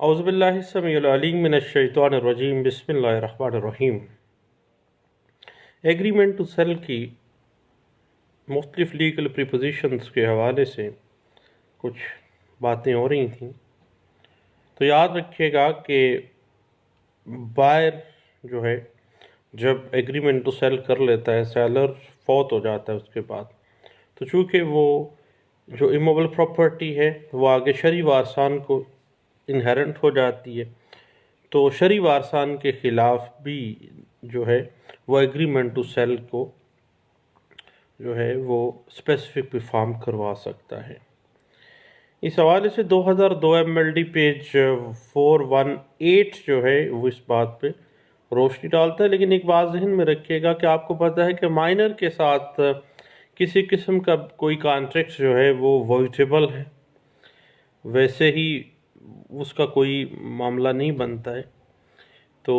اعوذ باللہ السمیع العلیم من الشیطان الرجیم بسم اللہ الرحمن الرحیم۔ ایگریمنٹ ٹو سیل کی مختلف لیگل پریپوزیشنز کے حوالے سے کچھ باتیں ہو رہی تھیں، تو یاد رکھیے گا کہ بائر جو ہے جب ایگریمنٹ ٹو سیل کر لیتا ہے، سیلر فوت ہو جاتا ہے اس کے بعد، تو چونکہ وہ جو ایموبل پراپرٹی ہے وہ آگے شرعی وارثان کو انہیرنٹ ہو جاتی ہے، تو شرعی وارثان کے خلاف بھی جو ہے وہ ایگریمنٹ ٹو سیل کو جو ہے وہ اسپیسیفک پرفارم کروا سکتا ہے۔ اس حوالے سے 2002 MLD پیج 418 جو ہے وہ اس بات پہ روشنی ڈالتا ہے، لیکن ایک بات ذہن میں رکھیے گا کہ آپ کو پتہ ہے کہ مائنر کے ساتھ کسی قسم کا کوئی کانٹریکٹ جو ہے وہ وائٹیبل ہے، ویسے ہی اس کا کوئی معاملہ نہیں بنتا ہے۔ تو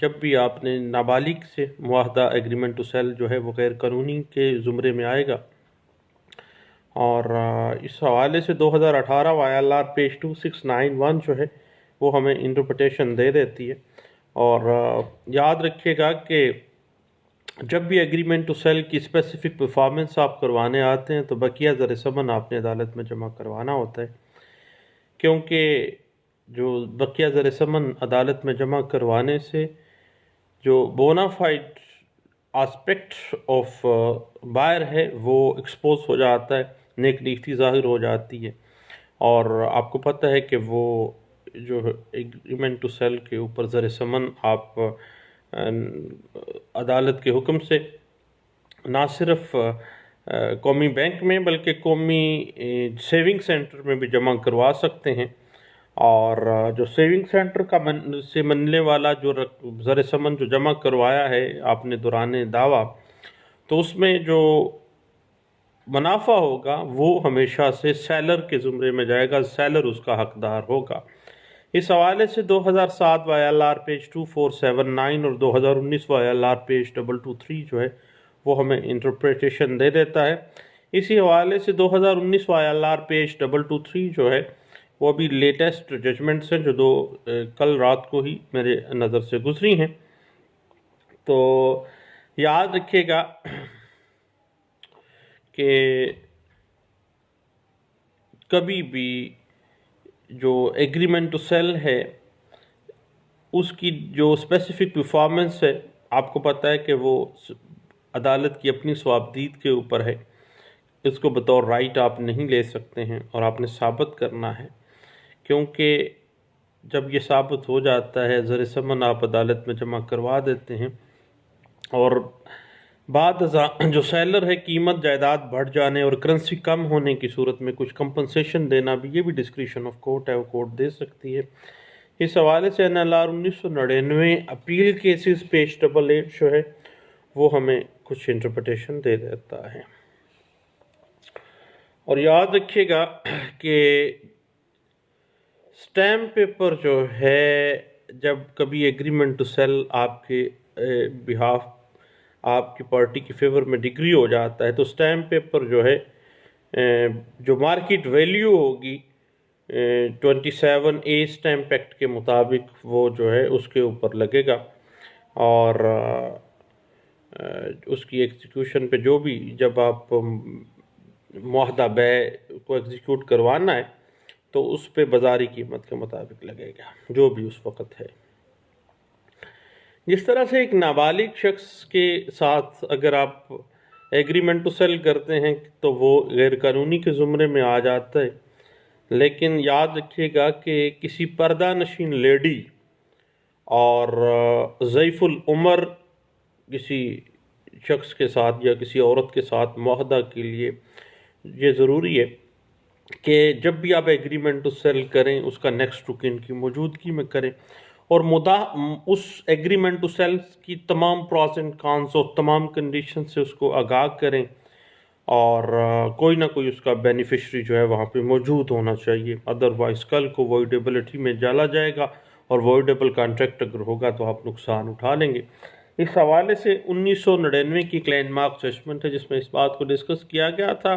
جب بھی آپ نے نابالغ سے معاہدہ ایگریمنٹ ٹو سیل جو ہے وہ غیر قانونی کے زمرے میں آئے گا، اور اس حوالے سے 2018 YLR پیج 2691 جو ہے وہ ہمیں انٹرپریٹیشن دے دیتی ہے۔ اور یاد رکھیے گا کہ جب بھی ایگریمنٹ ٹو سیل کی اسپیسیفک پرفارمنس آپ کروانے آتے ہیں تو بقیہ زر ثمن آپ نے عدالت میں جمع کروانا ہوتا ہے، کیونکہ جو بقیہ زر ثمن عدالت میں جمع کروانے سے جو بونافائیڈ آسپیکٹ آف بائر ہے وہ ایکسپوز ہو جاتا ہے، نیک نیتی ظاہر ہو جاتی ہے، اور آپ کو پتہ ہے کہ وہ جو ایگریمنٹ ٹو سیل کے اوپر زر ثمن آپ عدالت کے حکم سے نہ صرف قومی بینک میں بلکہ قومی سیونگ سینٹر میں بھی جمع کروا سکتے ہیں، اور جو سیونگ سینٹر سے ملنے والا جو زر ثمن جو جمع کروایا ہے آپ نے دوران دعویٰ، تو اس میں جو منافع ہوگا وہ ہمیشہ سے سیلر کے زمرے میں جائے گا، سیلر اس کا حقدار ہوگا۔ اس حوالے سے 2007 YLR پیج 2479 اور 2019 YLR پیج 223 جو ہے وہ ہمیں انٹرپریٹیشن دے دیتا ہے۔ اسی حوالے سے 2019 YLR پیج 223 جو ہے وہ ابھی لیٹسٹ ججمنٹس ہیں جو کل رات کو ہی میرے نظر سے گزری ہیں۔ تو یاد رکھیے گا کہ کبھی بھی جو ایگریمنٹ ٹو سیل ہے اس کی جو اسپیسیفک پرفارمنس ہے، آپ کو پتہ ہے کہ وہ عدالت کی اپنی ثوابدید کے اوپر ہے، اس کو بطور رائٹ آپ نہیں لے سکتے ہیں اور آپ نے ثابت کرنا ہے، کیونکہ جب یہ ثابت ہو جاتا ہے زر ثمن آپ عدالت میں جمع کروا دیتے ہیں، اور بعد جو سیلر ہے قیمت جائیداد بڑھ جانے اور کرنسی کم ہونے کی صورت میں کچھ کمپنسیشن دینا بھی، یہ بھی ڈسکریشن آف کورٹ ہے، وہ کورٹ دے سکتی ہے۔ اس حوالے سے NLR 1999 اپیل کیسز پیج 88 جو ہے وہ ہمیں کچھ انٹرپریٹیشن دے دیتا ہے۔ اور یاد رکھیے گا کہ سٹیمپ پیپر جو ہے جب کبھی ایگریمنٹ ٹو سیل آپ کے بہاف آپ کی پارٹی کی فیور میں ڈگری ہو جاتا ہے، تو سٹیمپ پیپر جو ہے جو مارکیٹ ویلیو ہوگی 27A سٹیمپ ایکٹ کے مطابق وہ جو ہے اس کے اوپر لگے گا، اور اس کی ایگزیکیوشن پہ جو بھی جب آپ معاہدہ بیع کو ایگزیکیوٹ کروانا ہے تو اس پہ بازاری قیمت کے مطابق لگے گا جو بھی اس وقت ہے۔ جس طرح سے ایک نابالغ شخص کے ساتھ اگر آپ ایگریمنٹ ٹو سیل کرتے ہیں تو وہ غیر قانونی کے زمرے میں آ جاتا ہے، لیکن یاد رکھیے گا کہ کسی پردہ نشین لیڈی اور ضعیف العمر کسی شخص کے ساتھ یا کسی عورت کے ساتھ معاہدہ کے لیے یہ ضروری ہے کہ جب بھی آپ ایگریمنٹ ٹو سیل کریں اس کا نیکسٹ ٹو کن کی موجودگی میں کریں، اور اس ایگریمنٹ ٹو سیل کی تمام پروز اینڈ کانس اور تمام کنڈیشن سے اس کو آگاہ کریں، اور کوئی نہ کوئی اس کا بینیفیشری جو ہے وہاں پہ موجود ہونا چاہیے، ادروائز کل کو وائڈیبلٹی میں ڈالا جائے گا، اور وائڈیبل کانٹریکٹ اگر ہوگا تو آپ نقصان اٹھا لیں گے۔ اس حوالے سے 1999 کی لینڈ مارک ججمنٹ ہے جس میں اس بات کو ڈسکس کیا گیا تھا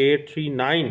839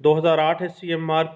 2008 SCMR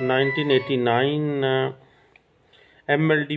1989 MLD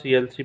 CLC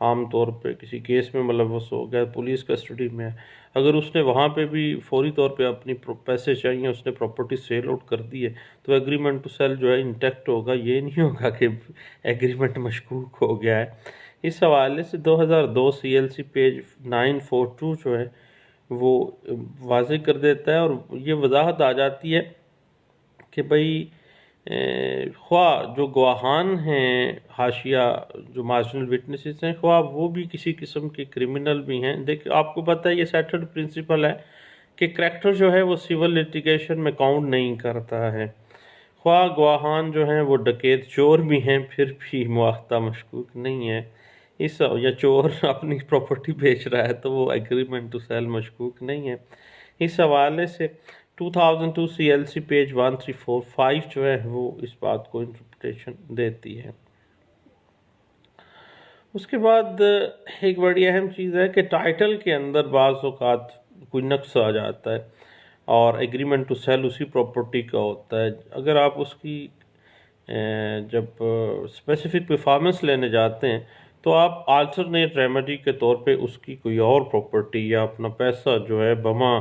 عام طور پہ کسی کیس میں ملوث ہو گیا، پولیس کسٹڈی میں ہے، اگر اس نے وہاں پہ بھی فوری طور پہ اپنی پیسے چاہیے، اس نے پراپرٹی سیل آؤٹ کر دی ہے، تو ایگریمنٹ ٹو سیل جو ہے انٹیکٹ ہوگا، یہ نہیں ہوگا کہ ایگریمنٹ مشکوک ہو گیا ہے۔ اس حوالے سے 2002 CLC پیج 942 جو ہے وہ واضح کر دیتا ہے، اور یہ وضاحت آ جاتی ہے کہ بھئی خواہ جو گواہان ہیں، حاشیہ جو مارجنل وٹنسز ہیں، خواہ وہ بھی کسی قسم کے کرمنل بھی ہیں۔ دیکھیں آپ کو پتہ ہے یہ سیٹلڈ پرنسپل ہے کہ کریکٹر جو ہے وہ سول لیٹیگیشن میں کاؤنٹ نہیں کرتا ہے، خواہ گواہان جو ہیں وہ ڈکیت چور بھی ہیں پھر بھی مواخذہ مشکوک نہیں ہے، یا چور اپنی پراپرٹی بیچ رہا ہے تو وہ ایگریمنٹ ٹو سیل مشکوک نہیں ہے۔ اس حوالے سے 2002 CLC پیج 1345 جو ہے وہ اس بات کو انٹرپریٹیشن دیتی ہے۔ اس کے بعد ایک بڑی اہم چیز ہے کہ ٹائٹل کے اندر بعض اوقات کوئی نقص آ جاتا ہے اور ایگریمنٹ ٹو سیل اسی پراپرٹی کا ہوتا ہے۔ اگر آپ اس کی جب اسپیسیفک پرفارمنس لینے جاتے ہیں تو آپ آلٹرنیٹ ریمیڈی کے طور پہ اس کی کوئی اور پراپرٹی یا اپنا پیسہ جو ہے بما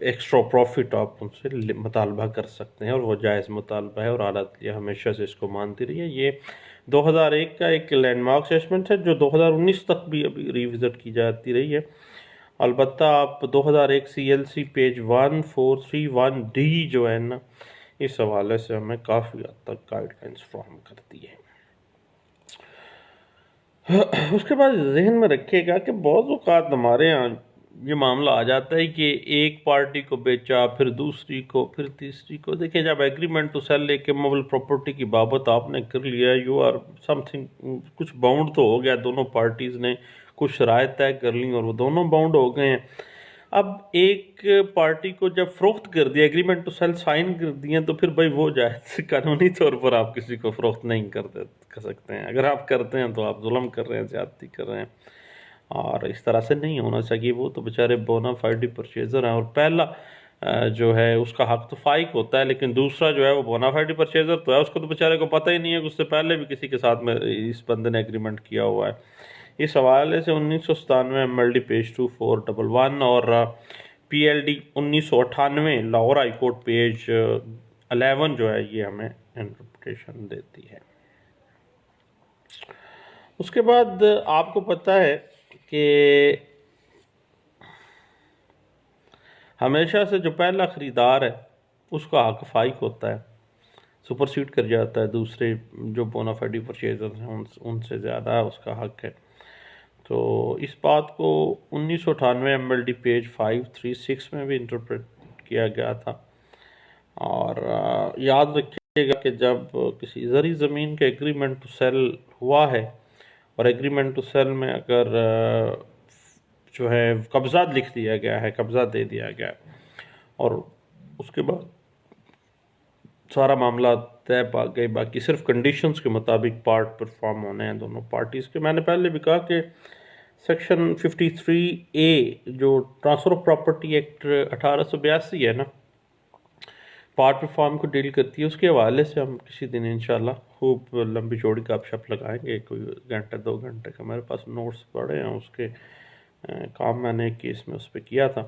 ایکسٹرا پروفٹ آپ ان سے مطالبہ کر سکتے ہیں، اور وہ جائز مطالبہ ہے، اور عدلیہ ہمیشہ سے اس کو مانتی رہی ہے۔ یہ 2001 کا ایک لینڈ مارک اسسمنٹ ہے جو 2019 تک بھی ابھی ریوزٹ کی جاتی رہی ہے۔ البتہ آپ 2001 CLC پیج 1431D جو ہے نا، اس حوالے سے ہمیں کافی حد تک گائیڈ لائنس فراہم کرتی ہے۔ اس کے بعد ذہن میں رکھیے گا کہ بعض اوقات ہمارے ہاں یہ معاملہ آ جاتا ہے کہ ایک پارٹی کو بیچا، پھر دوسری کو، پھر تیسری کو۔ دیکھیں جب ایگریمنٹ ٹو سیل ایک موبل پراپرٹی کی بابت آپ نے کر لیا، یو آر سم تھنگ، کچھ باؤنڈ تو ہو گیا، دونوں پارٹیز نے کچھ شرائط طے کر لیں اور وہ دونوں باؤنڈ ہو گئے ہیں۔ اب ایک پارٹی کو جب فروخت کر دیا، ایگریمنٹ ٹو سیل سائن کر دیے، تو پھر بھائی وہ جائز قانونی طور پر آپ کسی کو فروخت نہیں کر سکتے ہیں۔ اگر آپ کرتے ہیں تو آپ ظلم کر رہے ہیں، زیادتی کر رہے ہیں، اور اس طرح سے نہیں ہونا چاہیے۔ وہ تو بیچارے بونا فائڈی پرچیزر ہیں، اور پہلا جو ہے اس کا حق تو فائق ہوتا ہے، لیکن دوسرا جو ہے وہ بونا فائڈی پرچیزر تو ہے، اس کو تو بیچارے کو پتہ ہی نہیں ہے کہ اس سے پہلے بھی کسی کے ساتھ میں اس بندے نے ایگریمنٹ کیا ہوا ہے۔ اس حوالے سے 1997 MLD پیج 2411 اور PLD 1998 Lahore high court page 11 جو ہے یہ ہمیں انٹرپریٹیشن دیتی ہے۔ اس کے بعد آپ کو پتہ ہے کہ ہمیشہ سے جو پہلا خریدار ہے اس کا حق فائق ہوتا ہے، سپرسیڈ کر جاتا ہے، دوسرے جو بونا فائڈی پرچیزر ہیں ان سے زیادہ اس کا حق ہے۔ تو اس بات کو 1998 MLD پیج 536 میں بھی انٹرپریٹ کیا گیا تھا۔ اور یاد رکھیے گا کہ جب کسی زرعی زمین کے ایگریمنٹ ٹو سیل ہوا ہے، اور ایگریمنٹ ٹو سیل میں اگر جو ہے قبضہ لکھ دیا گیا ہے، قبضہ دے دیا گیا ہے، اور اس کے بعد سارا معاملہ طے پا گئے، باقی صرف کنڈیشنز کے مطابق پارٹ پرفارم ہونے ہیں دونوں پارٹیز کے۔ میں نے پہلے بھی کہا کہ سیکشن 53A جو ٹرانسفر آف پراپرٹی ایکٹ 1882 ہے نا، پارٹ پرفارم کو ڈیل کرتی ہے۔ اس کے حوالے سے ہم کسی دن انشاءاللہ خوب لمبی چوڑی گپ شپ لگائیں گے، کوئی گھنٹے 2 گھنٹے کا میرے پاس نوٹس پڑے ہیں، اس کے کام میں نے ایک کیس میں اس پہ کیا تھا۔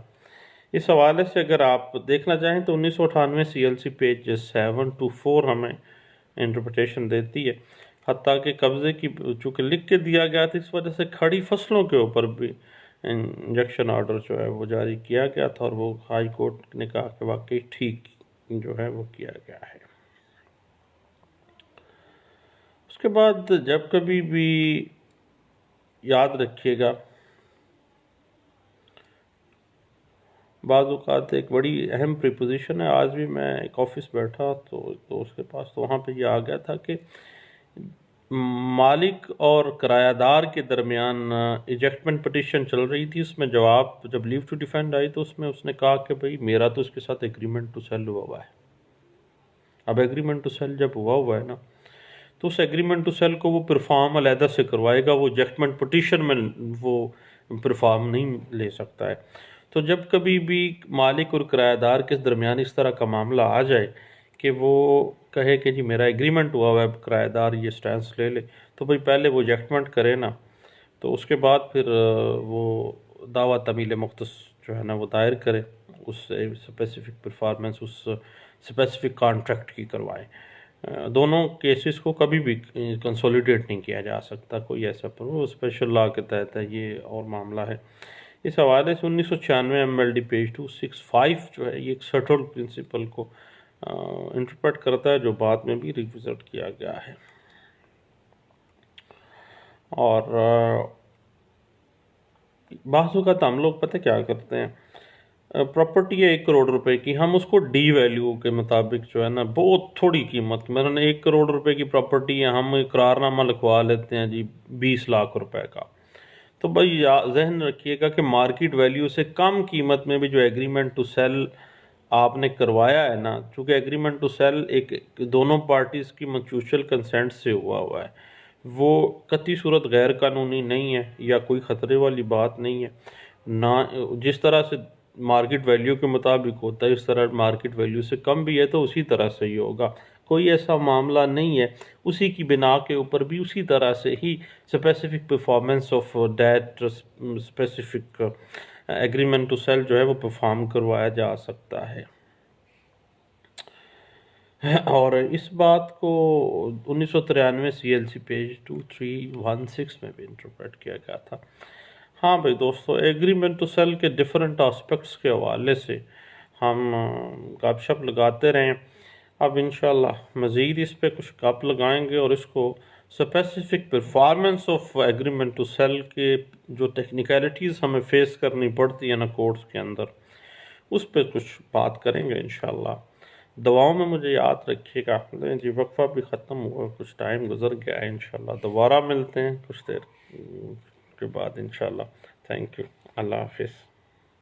اس حوالے سے اگر آپ دیکھنا چاہیں تو 1998 CLC پیج 724 ہمیں انٹرپریٹیشن دیتی ہے، حتیٰ کہ قبضے کی چونکہ لکھ کے دیا گیا تھا، اس وجہ سے کھڑی فصلوں کے اوپر بھی انجیکشن آرڈر جو ہے وہ جاری کیا گیا تھا، اور وہ ہائی کورٹ نے کہا کہ واقعی ٹھیک جو ہے وہ کیا گیا ہے۔ اس کے بعد جب کبھی بھی یاد رکھیے گا، بعض اوقات ایک بڑی اہم پریپوزیشن ہے، آج بھی میں ایک آفس بیٹھا تو اس کے پاس تو وہاں پہ یہ آ گیا تھا کہ مالک اور کرایہ دار کے درمیان ایجیکٹمنٹ پٹیشن چل رہی تھی، اس میں جواب جب لیو ٹو ڈیفینڈ آئی تو اس میں اس نے کہا کہ بھئی میرا تو اس کے ساتھ ایگریمنٹ ٹو سیل ہوا ہے۔ اب ایگریمنٹ ٹو سیل جب ہوا ہے نا، تو اس ایگریمنٹ ٹو سیل کو وہ پرفارم علیحدہ سے کروائے گا، وہ ایجیکٹمنٹ پٹیشن میں وہ پرفارم نہیں لے سکتا ہے۔ تو جب کبھی بھی مالک اور کرایہ دار کے درمیان اس طرح کا معاملہ آ جائے کہ وہ کہے کہ جی میرا ایگریمنٹ ہوا ہے کرایہ دار یہ سٹینس لے لے، تو بھئی پہلے وہ ایجیکٹمنٹ کرے نا، تو اس کے بعد پھر وہ دعویٰ تمیل مختص جو ہے نا وہ دائر کرے، اس اسپیسیفک پرفارمنس اس اسپیسیفک کانٹریکٹ کی کروائے۔ دونوں کیسز کو کبھی بھی کنسولیڈیٹ نہیں کیا جا سکتا، کوئی ایسا پر وہ اسپیشل لا کے تحت ہے، یہ اور معاملہ ہے۔ اس حوالے سے 1996 MLD پیج 265 جو ہے یہ ایک سٹل پرنسپل کو انٹرپریٹ کرتا ہے، جو بعد میں بھی ریوزٹ کیا گیا ہے۔ اور بعض اوقات ہم لوگ پتہ کیا کرتے ہیں، پراپرٹی ہے 1 کروڑ روپے کی، ہم اس کو ڈی ویلیو کے مطابق جو ہے نا بہت تھوڑی قیمت، مثلاً 1 کروڑ روپے کی پراپرٹی ہے، ہم اقرارنامہ لکھوا لیتے ہیں جی 20 لاکھ روپے کا۔ تو بھائی ذہن رکھیے گا کہ مارکیٹ ویلیو سے کم قیمت میں بھی جو ایگریمنٹ ٹو سیل آپ نے کروایا ہے نا، چونکہ ایگریمنٹ ٹو سیل ایک دونوں پارٹیز کی میوچل کنسنٹ سے ہوا ہے، وہ قطعی صورت غیر قانونی نہیں ہے یا کوئی خطرے والی بات نہیں ہے، نہ جس طرح سے مارکیٹ ویلیو کے مطابق ہوتا ہے اس طرح مارکیٹ ویلیو سے کم بھی ہے تو اسی طرح سے ہی ہوگا، کوئی ایسا معاملہ نہیں ہے۔ اسی کی بنا کے اوپر بھی اسی طرح سے ہی specific performance of that specific agreement to sell جو ہے وہ پرفارم کروایا جا سکتا ہے۔ اور اس بات کو 1993 CLC پیج 2316 میں بھی انٹرپریٹ کیا گیا تھا۔ ہاں بھائی دوستو، ایگریمنٹ ٹو سیل کے ڈیفرنٹ آسپیکٹس کے حوالے سے ہم گپ شپ لگاتے رہیں، اب انشاءاللہ مزید اس پہ کچھ گپ لگائیں گے اور اس کو specific performance of agreement to sell کے جو ٹیکنیکلٹیز ہمیں فیس کرنی پڑتی ہے نا کورٹس کے اندر، اس پہ کچھ بات کریں گے انشاءاللہ۔ دعاؤں میں مجھے یاد رکھیے گا، جی وقفہ بھی ختم ہوا، کچھ ٹائم گزر گیا ہے، انشاءاللہ دوبارہ ملتے ہیں کچھ دیر کے بعد انشاءاللہ۔ تھینک یو، اللہ حافظ۔